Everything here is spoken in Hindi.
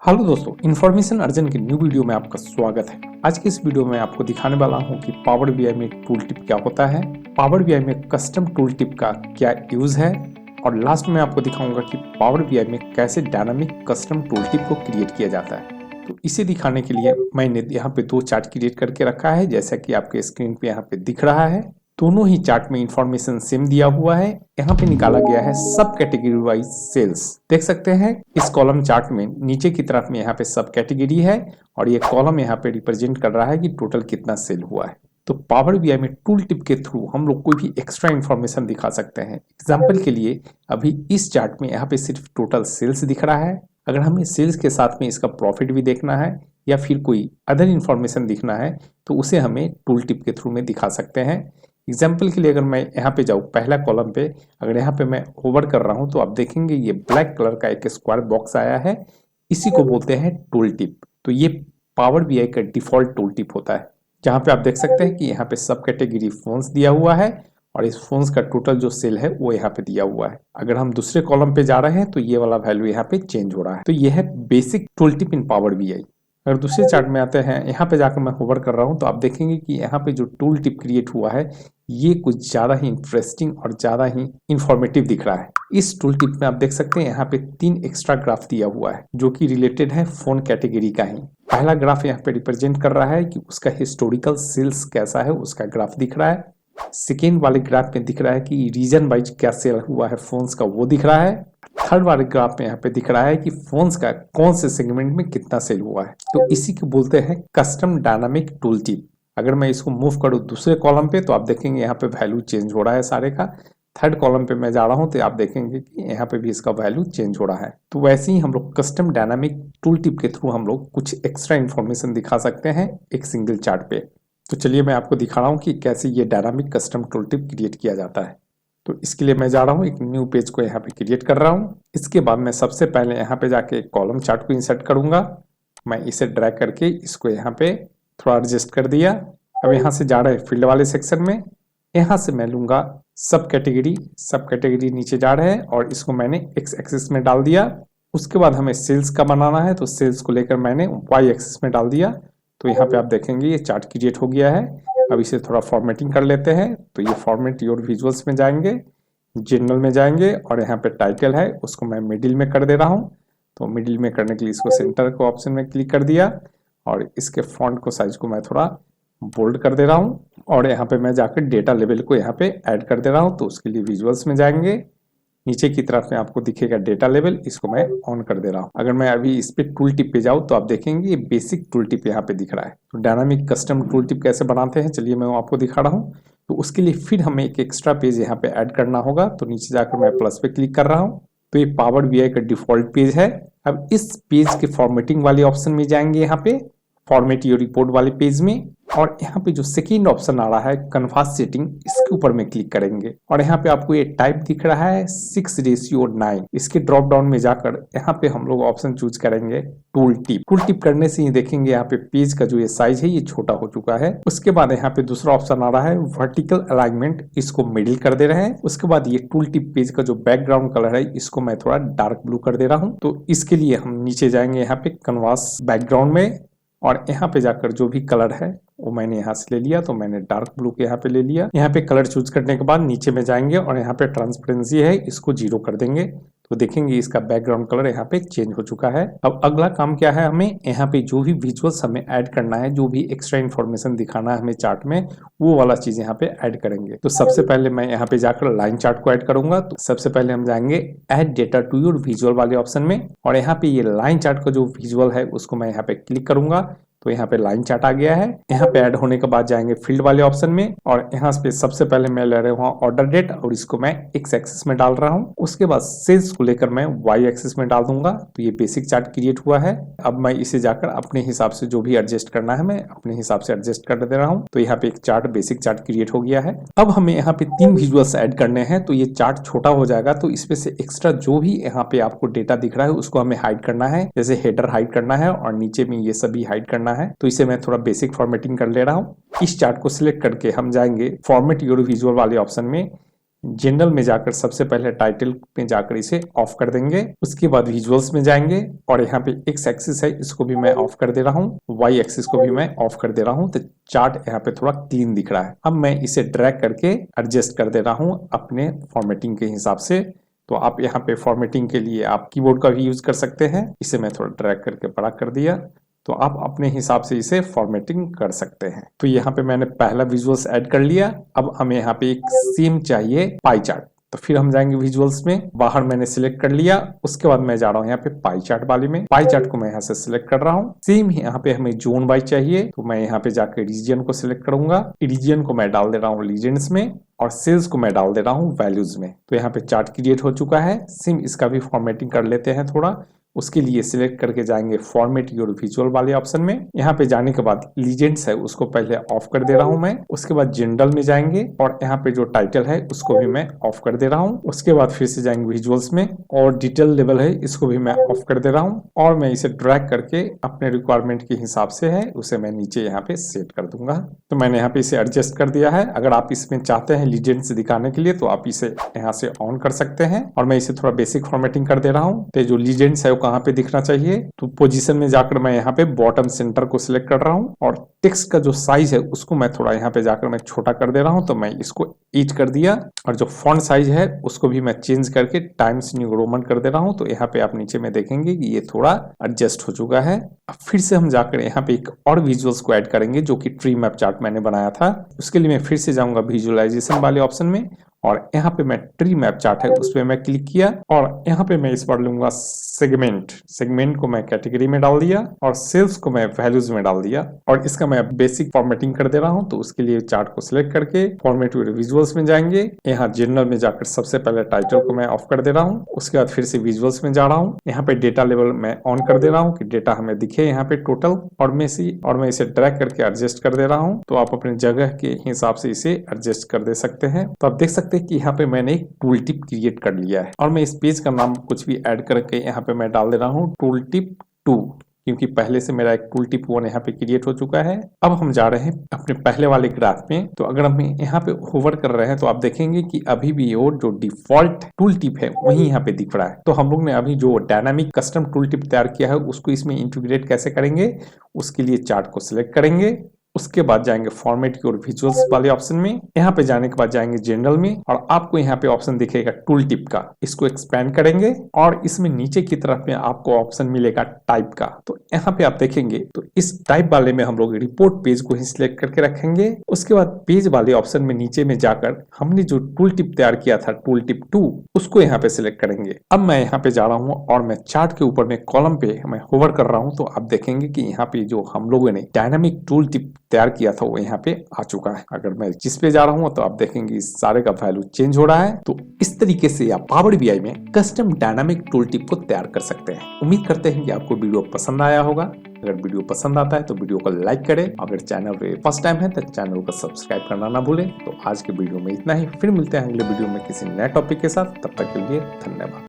हेलो दोस्तों, इन्फॉर्मेशन अर्जन के न्यू वीडियो में आपका स्वागत है। आज के इस वीडियो में आपको दिखाने वाला हूं कि पावर बीआई में टूल टिप क्या होता है, पावर बीआई में कस्टम टूल टिप का क्या यूज है और लास्ट में आपको दिखाऊंगा कि पावर बीआई में कैसे डायनामिक कस्टम टूल टिप को क्रिएट किया जाता है। तो इसे दिखाने के लिए मैंने यहाँ पे दो चार्ट क्रिएट करके रखा है, जैसा कि आपके स्क्रीन पे यहाँ पे दिख रहा है। दोनों ही चार्ट में इंफॉर्मेशन सेम दिया हुआ है। यहाँ पे निकाला गया है सब कैटेगरी वाइज सेल्स। देख सकते हैं इस कॉलम चार्ट में नीचे की तरफ में यहाँ पे सब कैटेगरी है और ये कॉलम यहाँ पे रिप्रेजेंट कर रहा है कि टोटल कितना सेल हुआ है। तो पावर बीआई में टूल टिप के थ्रू हम लोग कोई भी एक्स्ट्रा इन्फॉर्मेशन दिखा सकते हैं। एग्जाम्पल के लिए अभी इस चार्ट में यहाँ पे सिर्फ टोटल सेल्स दिख रहा है। अगर हमें सेल्स के साथ में इसका प्रॉफिट भी देखना है या फिर कोई अदर इन्फॉर्मेशन दिखना है तो उसे हमें टूल टिप के थ्रू में दिखा सकते हैं। एग्जाम्पल के लिए अगर मैं यहाँ पे जाऊँ पहला कॉलम पे, अगर यहाँ पे मैं होवर कर रहा हूँ तो आप देखेंगे ये ब्लैक कलर का एक स्क्वायर बॉक्स आया है। इसी को बोलते हैं टूल टिप। तो ये पावर बीआई का डिफॉल्ट टूल टिप होता है, जहाँ पे आप देख सकते हैं कि यहाँ पे सब कैटेगरी फोन्स दिया हुआ है और इस फोन्स का टोटल जो सेल है वो यहाँ पे दिया हुआ है। अगर हम दूसरे कॉलम पे जा रहे हैं तो ये वाला वैल्यू यहाँ पे चेंज हो रहा है। तो ये है बेसिक टूल टिप इन पावर बीआई। अगर दूसरे चार्ट में आते हैं, यहाँ पे जाकर मैं होवर कर रहा हूँ तो आप देखेंगे कि यहाँ पे जो टूल टिप क्रिएट हुआ है ये कुछ ज्यादा ही इंटरेस्टिंग और ज्यादा ही इंफॉर्मेटिव दिख रहा है। इस टूल टिप में आप देख सकते हैं यहाँ पे 3 एक्स्ट्रा ग्राफ दिया हुआ है जो कि रिलेटेड है फोन कैटेगरी का ही। पहला ग्राफ यहाँ पे रिप्रेजेंट कर रहा है कि उसका हिस्टोरिकल सेल्स कैसा है, उसका ग्राफ दिख रहा है। सेकेंड वाले ग्राफ में दिख रहा है कि रीजन वाइज क्या सेल हुआ है फोन्स का, वो दिख रहा है। थर्ड वाले ग्राफ में यहाँ पे दिख रहा है कि फोन्स का कौन से सेगमेंट में कितना सेल हुआ है। तो इसी को बोलते हैं कस्टम डायनामिक टूल टिप। अगर मैं इसको मूव करूँ दूसरे कॉलम पे तो आप देखेंगे यहाँ पे वैल्यू चेंज हो रहा है सारे का। थर्ड कॉलम पे मैं जा रहा हूँ तो आप देखेंगे कि यहाँ पे भी इसका वैल्यू चेंज हो रहा है। तो वैसे ही हम लोग कस्टम डायनामिक टूल टिप के थ्रू हम लोग कुछ एक्स्ट्रा इन्फॉर्मेशन दिखा सकते हैं एक सिंगल चार्ट पे। तो चलिए मैं आपको दिखा रहा हूँ कि कैसे ये dynamic custom tool tip create किया जाता है। तो इसके लिए मैं जा रहा हूँ, एक न्यू पेज को यहाँ पे क्रिएट कर रहा हूँ। इसके बाद मैं सबसे पहले यहाँ पे जाके एक कॉलम चार्ट को इंसर्ट करूंगा। मैं इसे ड्रैग करके इसको यहाँ पे थोड़ा एडजस्ट कर दिया। अब यहाँ से जा रहे हैं फील्ड वाले सेक्शन में, यहाँ से मैं लूंगा सब कैटेगरी नीचे जा रहे हैं और इसको मैंने एक्स एक्सिस में डाल दिया। उसके बाद हमें सेल्स का बनाना है तो सेल्स को लेकर मैंने वाई एक्सिस में डाल दिया। तो यहाँ पे आप देखेंगे ये चार्ट क्रिएट हो गया है। अब इसे थोड़ा फॉर्मेटिंग कर लेते हैं। तो ये फॉर्मेट योर विजुअल्स में जाएंगे, जनरल में जाएंगे और यहाँ पे टाइटल है उसको मैं मिडिल में कर दे रहा हूँ। तो मिडिल में करने के लिए इसको सेंटर को ऑप्शन में क्लिक कर दिया और इसके फॉन्ट को साइज को मैं थोड़ा बोल्ड कर दे रहा हूँ और यहाँ पे मैं जाकर डेटा लेवल को यहाँ पे ऐड कर दे रहा हूँ। तो उसके लिए विजुअल्स में जाएंगे, नीचे की तरफ में आपको दिखेगा डेटा लेवल, इसको मैं ऑन कर दे रहा हूँ। अगर मैं अभी इस पे टूल टिप पे जाऊँ तो आप देखेंगे ये बेसिक टूल टिप यहाँ पे दिख रहा है। तो डायनामिक कस्टम टूल टिप कैसे बनाते हैं चलिए मैं आपको दिखा रहा हूँ। तो उसके लिए फिर हमें एक एक्स्ट्रा पेज यहाँ पे ऐड करना होगा। तो नीचे जाकर मैं प्लस पे क्लिक कर रहा हूँ। तो ये पावर बीआई का डिफॉल्ट पेज है। अब इस पेज के फॉर्मेटिंग वाले ऑप्शन में जाएंगे, यहाँ पे फॉर्मेट योर रिपोर्ट वाले पेज में, और यहाँ पे जो सेकेंड ऑप्शन आ रहा है कन्फास सेटिंग, इसके ऊपर में क्लिक करेंगे और यहाँ पे आपको ये टाइप दिख रहा है 6:9। इसके ड्रॉप डाउन में जाकर यहाँ पे हम लोग ऑप्शन चूज करेंगे टूल टिप। टूल टिप करने से ही देखेंगे यहाँ पे पेज का जो ये साइज है ये छोटा हो चुका है। उसके बाद यहाँ पे दूसरा ऑप्शन आ रहा है वर्टिकल अलाइनमेंट, इसको मिडिल कर दे रहे हैं। उसके बाद ये टूल टिप पेज का जो बैकग्राउंड कलर है इसको मैं थोड़ा डार्क ब्लू कर दे रहा हूँ। तो इसके लिए हम नीचे जाएंगे यहाँ पे कन्वास बैकग्राउंड में और यहाँ पे जाकर जो भी कलर है वो मैंने यहाँ से ले लिया। तो मैंने डार्क ब्लू के यहाँ पे ले लिया। यहाँ पे कलर चूज करने के बाद नीचे में जाएंगे और यहाँ पे ट्रांसपेरेंसी है इसको 0 कर देंगे। तो देखेंगे इसका बैकग्राउंड कलर यहाँ पे चेंज हो चुका है। अब अगला काम क्या है, हमें यहाँ पे जो भी विजुअल्स हमें ऐड करना है, जो भी एक्स्ट्रा इन्फॉर्मेशन दिखाना है हमें चार्ट में, वो वाला चीज यहाँ पे ऐड करेंगे। तो सबसे पहले मैं यहाँ पे जाकर लाइन चार्ट को ऐड करूंगा। तो सबसे पहले हम जाएंगे add data to your visual वाले ऑप्शन में और यहाँ पे ये लाइन चार्ट का जो विजुअल है उसको मैं यहाँ पे क्लिक करूंगा। तो यहाँ पे लाइन चार्ट आ गया है। यहाँ पे ऐड होने के बाद जाएंगे फील्ड वाले ऑप्शन में और यहाँ पे सबसे पहले मैं ले रहा हूँ ऑर्डर डेट और इसको मैं एक्स एक्सिस में डाल रहा हूँ। उसके बाद सेल्स को लेकर मैं वाई एक्सिस में डाल दूंगा। तो ये बेसिक चार्ट क्रिएट हुआ है। अब मैं इसे जाकर अपने हिसाब से जो भी एडजस्ट करना है मैं अपने हिसाब से एडजस्ट कर दे रहा हूँ। तो यहाँ पे एक चार्ट बेसिक चार्ट क्रिएट हो गया है। अब हमें यहाँ पे 3 विजुअल्स ऐड करने हैं। तो ये चार्ट छोटा हो जाएगा। तो इसमें से एक्स्ट्रा जो भी यहाँ पे आपको डेटा दिख रहा है उसको हमें हाइड करना है। जैसे हेडर हाइड करना है और नीचे में ये सभी हाइड करना है। तो इसे मैं थोड़ा बेसिक फॉर्मेटिंग कर ले रहा हूँ। इस चार्ट को सिलेक्ट करके हम जाएंगे फॉर्मेट योर विजुअल वाले ऑप्शन में। जनरल में जाकर सबसे पहले टाइटल में जाकर इसे ऑफ कर देंगे। उसके बाद विजुअल्स में जाएंगे और यहाँ पे एक्स एक्सिस है, इसको भी मैं ऑफ कर दे रहा हूँ, वाई एक्सिस को भी मैं ऑफ कर दे रहा हूँ। तो चार्ट यहाँ पे थोड़ा क्लीन दिख रहा है। अब मैं इसे ड्रैग करके एडजस्ट कर दे रहा हूँ अपने फॉर्मेटिंग के हिसाब से। तो आप यहाँ पे फॉर्मेटिंग के लिए आप कीबोर्ड का भी यूज कर सकते हैं। इसे मैं थोड़ा ड्रैग करके बड़ा कर दिया, तो आप अपने हिसाब से इसे फॉर्मेटिंग कर सकते हैं। तो यहाँ पे मैंने पहला विजुअल्स ऐड कर लिया। अब हमें यहाँ पे एक सेम चाहिए पाई चार्ट, तो फिर हम जाएंगे विजुअल्स में, बाहर मैंने सिलेक्ट कर लिया। उसके बाद मैं जा रहा हूँ यहाँ पे पाई चार्ट वाले में। पाई चार्ट को मैं यहाँ से सिलेक्ट कर रहा हूँ। सेम यहाँ पे हमें जोन वाइज चाहिए, तो मैं यहाँ पे जाकर रीजन को सिलेक्ट करूंगा। रीजन को मैं डाल दे रहा हूँ लीजेंड्स में और सेल्स को मैं डाल दे रहा हूँ वैल्यूज में। तो यहाँ पे चार्ट क्रिएट हो चुका है। सेम इसका भी फॉर्मेटिंग कर लेते हैं थोड़ा। उसके लिए सिलेक्ट करके जाएंगे फॉर्मेट योर विजुअल वाले ऑप्शन में। यहाँ पे जाने के बाद लीजेंड्स है उसको पहले ऑफ कर दे रहा हूँ मैं। उसके बाद जनरल में जाएंगे और यहाँ पे जो टाइटल है उसको भी मैं ऑफ कर दे रहा हूँ। उसके बाद फिर से जाएंगे विजुअल्स में और डिटेल लेवल है इसको भी मैं ऑफ कर दे रहा हूँ और मैं इसे ड्रैग करके अपने रिक्वायरमेंट के हिसाब से है उसे मैं नीचे यहाँ पे सेट कर दूंगा। तो मैंने यहाँ पे इसे एडजस्ट कर दिया है। अगर आप इसमें चाहते हैं लीजेंड्स दिखाने के लिए तो आप इसे यहाँ से ऑन कर सकते हैं और मैं इसे थोड़ा बेसिक फॉर्मेटिंग कर दे रहा हूँ। तो जो लीजेंड्स है कहाँ पे दिखना चाहिए, तो पोजीशन में जाकर मैं यहाँ पे बॉटम सेंटर को सिलेक्ट कर रहा हूँ और टेक्स्ट का जो साइज है उसको मैं थोड़ा यहाँ पे जाकर मैं छोटा कर दे रहा हूँ। तो मैं इसको 8 कर दिया और जो फॉन्ट साइज है उसको भी मैं चेंज करके टाइम्स न्यू रोमन कर दे रहा हूँ। तो यहाँ पे आप नीचे में देखेंगे कि ये थोड़ा एडजस्ट हो चुका है। अब फिर से हम जाकर यहाँ पे एक और विजुअल्स को ऐड करेंगे जो कि ट्री मैप चार्ट मैंने बनाया था। उसके लिए मैं फिर से जाऊंगा विजुअलाइजेशन वाले ऑप्शन में और यहाँ पे मैं ट्री मैप चार्ट है उस पर मैं क्लिक किया और यहाँ पे मैं इस बार लूंगा सेगमेंट को मैं कैटेगरी में डाल दिया और सेल्स को मैं वैल्यूज में डाल दिया और इसका मैं बेसिक फॉर्मेटिंग कर दे रहा हूँ। तो उसके लिए चार्ट को सिलेक्ट करके फॉर्मेट विजुअल्स में जाएंगे। यहाँ जनरल में जाकर सबसे पहले टाइटल को मैं ऑफ कर दे रहा हूँ। उसके बाद फिर से विजुअल्स में जा रहा हूँ। यहाँ पे डेटा लेवल मैं ऑन कर दे रहा हूँ कि डेटा हमें दिखे यहाँ पे टोटल और मैं इसे ड्रैग करके एडजस्ट कर दे रहा हूँ। तो आप अपने जगह के हिसाब से इसे एडजस्ट कर दे सकते हैं। तो आप देख सकते हैं कि यहाँ पे मैंने एक टूल टिप क्रिएट कर लिया है और मैं इस पेज का नाम कुछ भी ऐड करके यहाँ पे मैं डाल दे रहा हूँ टूल टिप 2, क्योंकि पहले से मेरा एक टूल टिप 1 यहाँ पे क्रिएट हो चुका है। अब हम जा रहे हैं अपने पहले वाले ग्राफ में। तो अगर हम यहाँ पे होवर कर रहे हैं तो आप देखेंगे कि अभी भी वो जो डिफॉल्ट टूल टिप है वही यहाँ पे दिख रहा है। तो हम लोग ने अभी जो डायनामिक कस्टम टूल टिप तैयार किया है उसको इसमें इंटीग्रेट कैसे करेंगे, उसके लिए चार्ट को सिलेक्ट करेंगे। उसके बाद जाएंगे फॉर्मेट योर विजुअल्स वाले ऑप्शन में। यहाँ पे जाने के बाद जाएंगे जनरल में और आपको यहाँ पे ऑप्शन दिखेगा टूल टिप का, इसको एक्सपेंड करेंगे और इसमें नीचे की तरफ में आपको ऑप्शन मिलेगा टाइप का। तो यहाँ पे आप देखेंगे तो इस टाइप वाले में हम लोग रिपोर्ट पेज को ही सिलेक्ट करके रखेंगे। उसके बाद पेज वाले ऑप्शन में नीचे में जाकर हमने जो टूल टिप तैयार किया था टूल टिप 2 उसको यहाँ पे सिलेक्ट करेंगे। अब मैं यहाँ पे जा रहा हूँ और मैं चार्ट के ऊपर में कॉलम पे मैं होवर कर रहा हूँ। तो आप देखेंगे कि यहाँ पे जो हम लोगों ने डायनामिक टूल टिप तैयार किया था वो यहाँ पे आ चुका है। अगर मैं जिस पे जा रहा हूँ तो आप देखेंगे इस सारे का वैल्यू चेंज हो रहा है। तो इस तरीके से आप पावर बीआई में कस्टम डायनामिक टूल टिप को तैयार कर सकते हैं। उम्मीद करते हैं कि आपको वीडियो पसंद आया होगा। अगर वीडियो पसंद आता है तो वीडियो को लाइक करें। अगर चैनल पे फर्स्ट टाइम है तो चैनल को सब्सक्राइब करना ना भूलें। तो आज के वीडियो में इतना ही, फिर मिलते हैं अगले वीडियो में किसी नए टॉपिक के साथ। तब तक के लिए धन्यवाद।